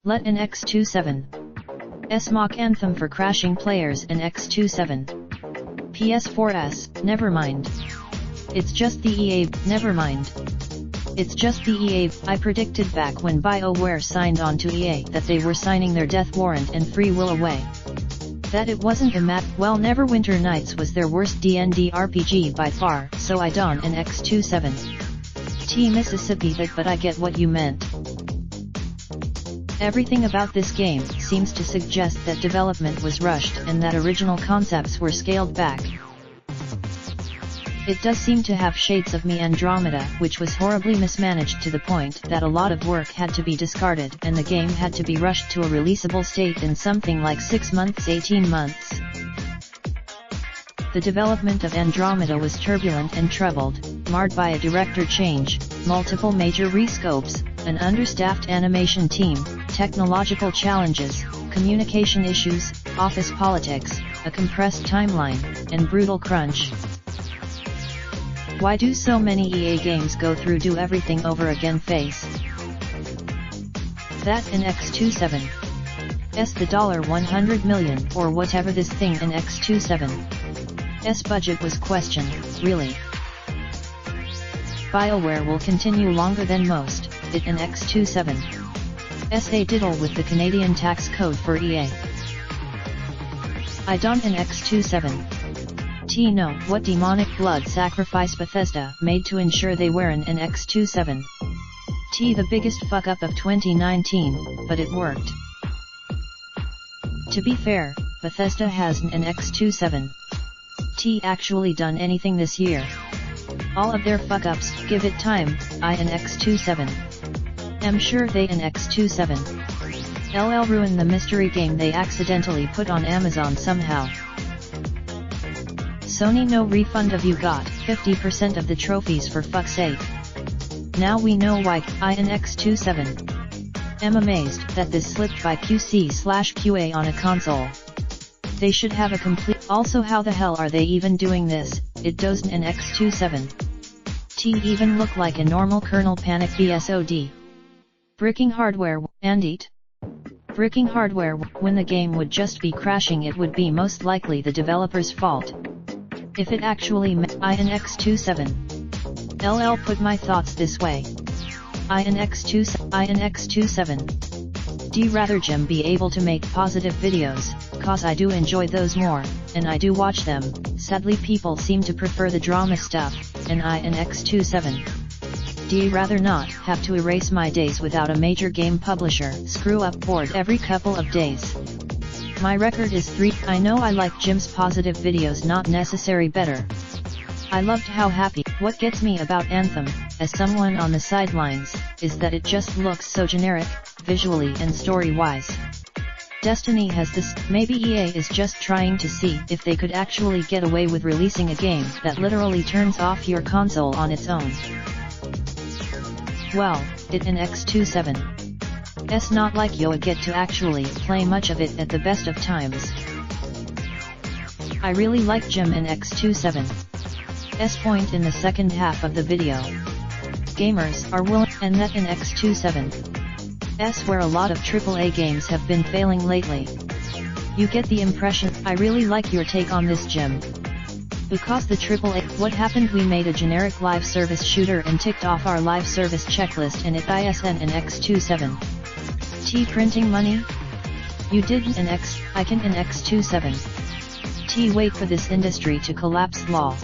Let an x27s mock Anthem for crashing players in x27. PS4s, never mind. It's just the EA, never mind. It's just the EA. I predicted back when BioWare signed on to EA that they were signing their death warrant and free will away. That it wasn't a map. Well, Neverwinter Nights was their worst D&D RPG by far, so I don an x27s Mississippi that, but I get what you meant. Everything about this game seems to suggest that development was rushed and that original concepts were scaled back. It does seem to have shades of Me Andromeda, which was horribly mismanaged to the point that a lot of work had to be discarded and the game had to be rushed to a releasable state in something like 6 months, 18 months. The development of Andromeda was turbulent and troubled, marred by a director change, multiple major rescopes, an understaffed animation team, technological challenges, communication issues, office politics, a compressed timeline, and brutal crunch. Why do so many EA games go through do everything over again phase? That in x27s the $100 million or whatever this thing in x27s budget was questioned, really. BioWare will continue longer than most, it in x27s a diddle with the Canadian tax code for EA. I don't in x27s know what demonic blood sacrifice Bethesda made to ensure they weren't an x27s the biggest fuck up of 2019, but it worked. To be fair, Bethesda hasn't an x27s actually done anything this year. All of their fuck ups, give it time, I an x27s am sure they an x27s LL ruined the mystery game they accidentally put on Amazon somehow. Sony, no refund of you got 50% of the trophies for fuck's sake. Now we know why. I an x27s am amazed that this slipped by QC/QA on a console. They should have a complete. Also, how the hell are they even doing this? It doesn't an x27s even look like a normal kernel panic BSOD. Bricking hardware and eat. Bricking hardware when the game would just be crashing, it would be most likely the developer's fault. If it actually I an x27s LL put my thoughts this way. I an x27s rather Jim be able to make positive videos, cause I do enjoy those more, and I do watch them. Sadly people seem to prefer the drama stuff, and I an x27s rather not have to erase my days without a major game publisher screw up board every couple of days. My record is 3. I know I like Jim's positive videos, not necessary better. I loved how happy. What gets me about Anthem, as someone on the sidelines, is that it just looks so generic, visually and story-wise. Destiny has this. Maybe EA is just trying to see if they could actually get away with releasing a game that literally turns off your console on its own. Well, it an x27s not like you get to actually play much of it at the best of times. I really like Jim in x27s point in the second half of the video. Gamers are willing, and that in x27s where a lot of AAA games have been failing lately. You get the impression. I really like your take on this, Jim. Because the AAA, what happened? We made a generic live service shooter and ticked off our live service checklist, and it ISN an x27s printing money? You didn't an I can an x27s wait for this industry to collapse. Law.